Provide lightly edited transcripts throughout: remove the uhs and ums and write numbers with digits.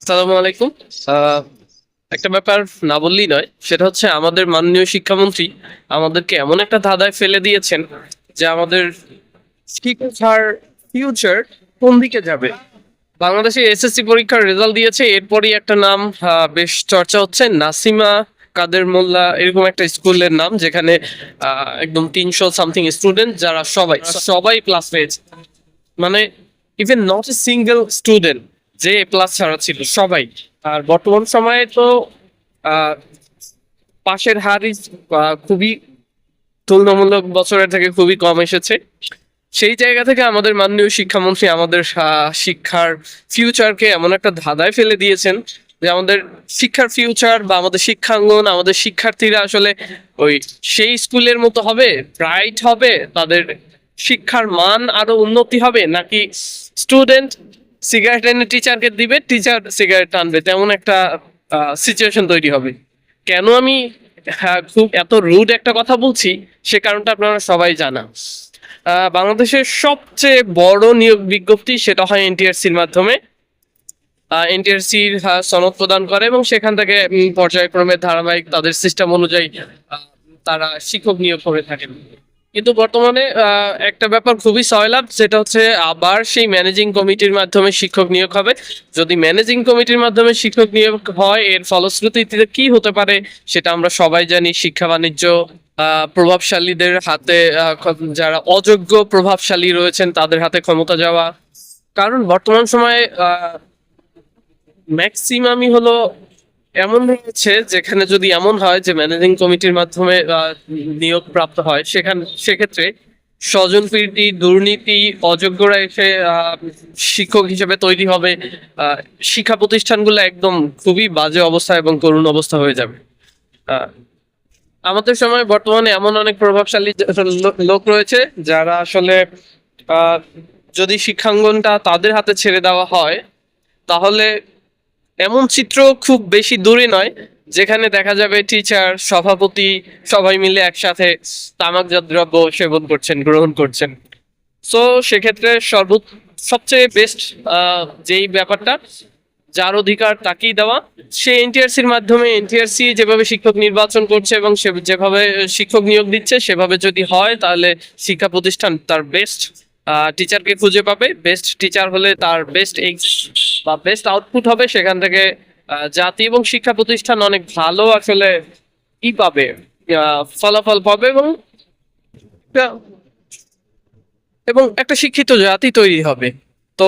আসসালামু আলাইকুম। আহ, একটা ব্যাপার না বললেই নয়, সেটা হচ্ছে আমাদের মাননীয় শিক্ষামন্ত্রী আমাদেরকে এমন একটা ধাঁধায় ফেলে দিয়েছেন যে আমাদের শিক্ষার ফিউচার কোন দিকে যাবে। বাংলাদেশে এসএসসি পরীক্ষার রেজাল্ট দিয়েছে, এরপরই একটা নাম বেশ চর্চা হচ্ছে, নাসিমা কাদের মোল্লা, এরকম একটা স্কুলের নাম যেখানে একদম 300 সামথিং স্টুডেন্ট, যারা সবাই সবাই প্লাস পেয়েছে। মানে even not a single student যে এ প্লাস ছাড়া ছিল, সবাই। আর বর্তমান সময়ে তো আহ, পাশের হারই খুবই তুলনামূলক বছরের থেকে খুবই কম এসেছে। সেই জায়গা থেকে আমাদের মাননীয় শিক্ষামন্ত্রী আমাদের শিক্ষার ফিউচারকে এমন একটা ধাঁধায় ফেলে দিয়েছেন যে আমাদের শিক্ষার ফিউচার বা আমাদের শিক্ষাঙ্গন, আমাদের শিক্ষার্থীরা আসলে ওই সেই স্কুলের মতো হবে, ব্রাইট হবে, তাদের শিক্ষার মান আরো উন্নতি হবে, নাকি স্টুডেন্ট সিগারেট এনে টিচারকে দিবে, টিচার সিগারেট টানবে, তেমন একটা সিচুয়েশন তৈরি হবে। কেন আমি খুব এত রুড একটা কথা বলছি, সে কারণটা আপনারা সবাই জানা। বাংলাদেশের সবচেয়ে বড় নিয়োগ বিজ্ঞপ্তি সেটা হয় এনটিআরসির মাধ্যমে। এনটিআরসির সনদ প্রদান করে এবং সেখান থেকে পর্যায়ক্রমে ধারাবাহিক তাদের সিস্টেম অনুযায়ী তারা শিক্ষক নিয়োগ করে থাকেন। কিন্তু বর্তমানে একটা ব্যাপার খুবই সয়লাভ, সেটা হচ্ছে আবার সেই ম্যানেজিং কমিটির মাধ্যমে শিক্ষক নিয়োগ হবে। যদি ম্যানেজিং কমিটির মাধ্যমে শিক্ষক নিয়োগ হয়, এর ফলশ্রুতিতে কি হতে পারে সেটা আমরা সবাই জানি। শিক্ষা বাণিজ্য প্রভাবশালীদের হাতে, যারা অযোগ্য প্রভাবশালী রয়েছেন তাদের হাতে ক্ষমতা যাওয়া। কারণ বর্তমান সময়ে ম্যাক্সিমামই হলো এমন রয়েছে যেখানে যদি এমন হয় যে ম্যানেজিং কমিটির মাধ্যমে নিয়োগ প্রাপ্ত হয়, সেক্ষেত্রে স্বজনপ্রীতি, দুর্নীতি, অযোগ্যরা এসে শিক্ষক হিসেবে তৈরি হবে। শিক্ষা প্রতিষ্ঠানগুলো একদম খুবই বাজে অবস্থা এবং করুণ অবস্থা হয়ে যাবে। আমাদের সময় বর্তমানে এমন অনেক প্রভাবশালী লোক রয়েছে যারা আসলে যদি শিক্ষাঙ্গনটা তাদের হাতে ছেড়ে দেওয়া হয়, তাহলে এমন চিত্র খুব বেশি দূরে নয় যেখানে দেখা যাবে টিচার, সভাপতি সবাই মিলে একসাথে তামাকজাত দ্রব্য সেবন করছেন, গ্রহণ করছেন। সো সেক্ষেত্রে সবচেয়ে বেস্ট যেই ব্যাপারটা, যার অধিকার তাকেই দেওয়া। সে এনটিআরসির মাধ্যমে, এনটিআরসি যেভাবে শিক্ষক নির্বাচন করছে এবং সে যেভাবে শিক্ষক নিয়োগ দিচ্ছে, সেভাবে যদি হয় তাহলে শিক্ষা প্রতিষ্ঠান তার বেস্ট টিচারকে খুঁজে পাবে। বেস্ট টিচার হলে তার বেস্ট বা বেস্ট আউটপুট হবে, সেখান থেকে জাতি এবং শিক্ষা প্রতিষ্ঠান অনেক ভালো আসলে কি পাবে, ফলাফল পাবে এবং একটা শিক্ষিত জাতি তৈরি হবে। তো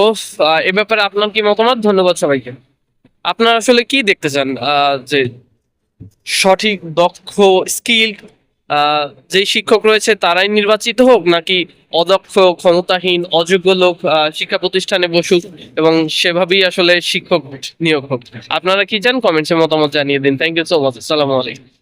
এ ব্যাপারে আপনার কি মতামত? ধন্যবাদ সবাইকে। আপনারা আসলে কি দেখতে চান, যে সঠিক, দক্ষ, স্কিল যে শিক্ষক রয়েছে তারাই নির্বাচিত হোক, নাকি অদক্ষ, ক্ষমতাহীন, অযোগ্য লোক শিক্ষা প্রতিষ্ঠানে বসুক এবং সেভাবেই আসলে শিক্ষক নিয়োগ হোক? আপনারা কি চান? কমেন্টসে মতামত জানিয়ে দিন। Thank you so much. আসসালামু আলাইকুম।